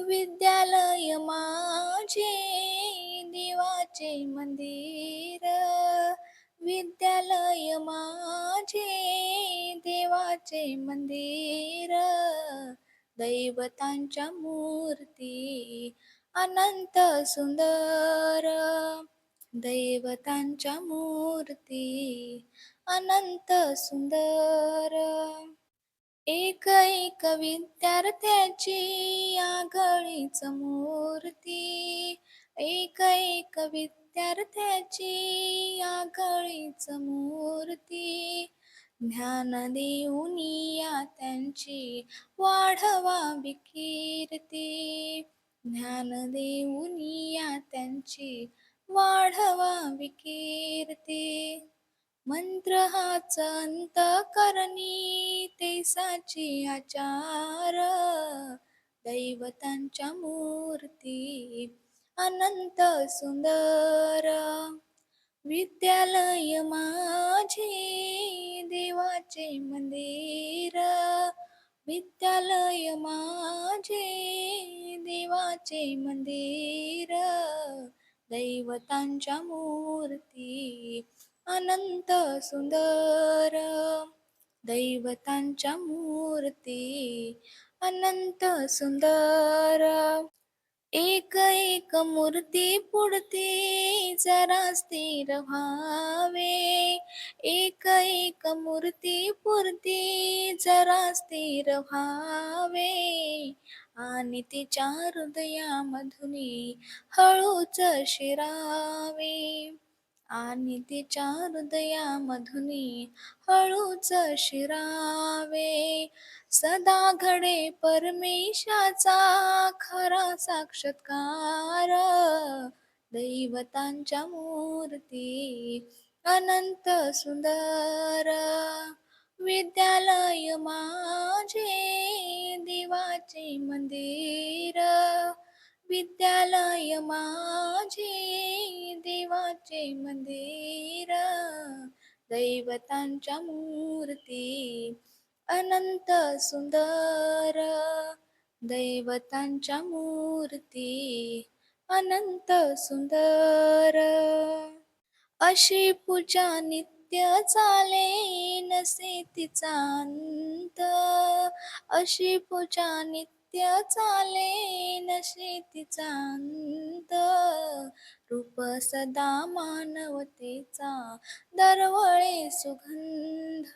विद्यालय माझे देवाचे मंदिर. विद्यालय माझे देवाचे मंदिर. दैवतांच्या मूर्ती अनंत सुंदर. दैवतांच्या मूर्ती अनंत सुंदर. एक एक विद्यार्थ्याची आगळीच मूर्ती. एक एक विद्यार्थ्याची आगळीच मूर्ती. ज्ञान देऊन या त्यांची वाढवावी कीर्ती. ज्ञान देऊन या त्यांची वाढवावी कीर्ती. मंत्र हाच अंतःकरणी तेसाची आचार. दैवतांच्या मूर्ती अनंत सुंदर. विद्यालय माझे देवाचे मंदिर. विद्यालय माझे देवाचे मंदिर. दैवतांच्या मूर्ती अनंत सुंदर. दैवतांच्या मूर्ती अनंत सुंदर. एक एक मूर्ती पुढती जरा स्थिर व्हावे. एक एक मूर्ती पुरती जरा स्थिर व्हावे. आणि तिच्या हृदयामधुनी हळूच शिरावे. आणि तिच्या हृदयामधुनी हळूच शिरावे. सदा घडे परमेशाचा खरा साक्षात्कार. दैवतांच्या मूर्ती अनंत सुंदर. विद्यालय माझे देवाचे मंदिर. विद्यालय माझे देवाचे मंदिर. दैवतांच्या मूर्ती अनंत सुंदर. दैवतांच्या मूर्ती अनंत सुंदर. अशी पूजा नित्य चाले नसे तिचा अंत. अशी पूजा नित्य चाले नसे तिचा अंत. रूप सदा मानवतेचा दरवळे सुगंध.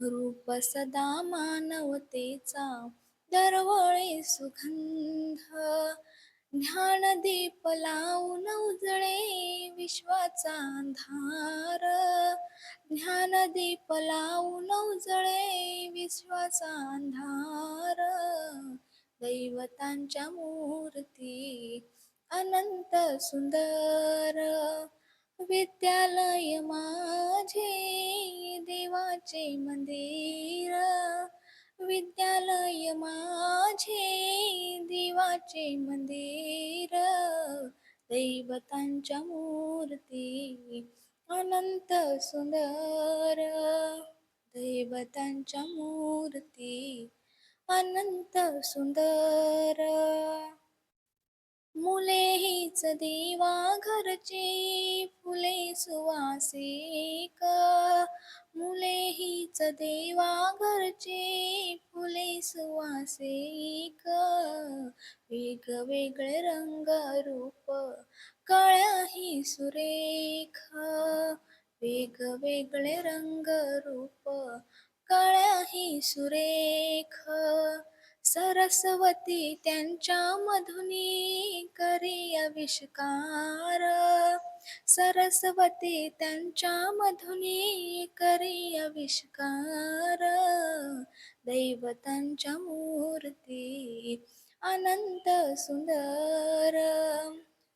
रूप सदा मानवतेचा दरवळे सुगंध. ज्ञानदीप लावून उजळे विश्वाचा अंधार. ज्ञानदीप लावून उजळे विश्वाचा अंधार. दैवतांच्या मूर्ती अनंत सुंदर. विद्यालय माझे देवाचे मंदिर. विद्यालय माझे देवाचे मंदिर. दैवतांच्या मूर्ती अनंत सुंदर. दैवतांच्या मूर्ती अनंत सुंदर. मुले हीच देवा घरची फुले सुवासिक. मुले हीच देवा घरची फुले सुवासिक. वेगवेगळे रंग रूप कळ्याही सुरेख. वेगवेगळे रंग रूप कळ्याही सुरेख. सरस्वती त्यांच्या मधुनी करी आविष्कार. सरस्वती त्यांच्या मधुनी करी आविष्कार. दैवतांच्या मूर्ती अनंत सुंदर.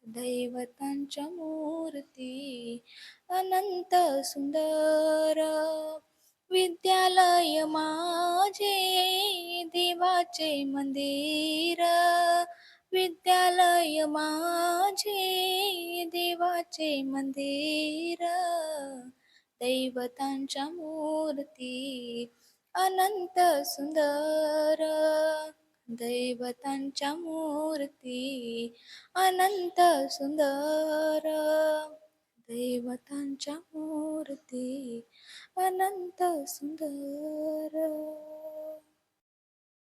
दैवतांच्या मूर्ती अनंत सुंदर. विद्यालय माझे देवाचे मंदिर. विद्यालय माझे देवाचे मंदिर. दैवतांच्या मूर्ती अनंत सुंदर. दैवतांच्या मूर्ती अनंत सुंदर, दैवतांच्या मूर्ती अनंत सुंदर.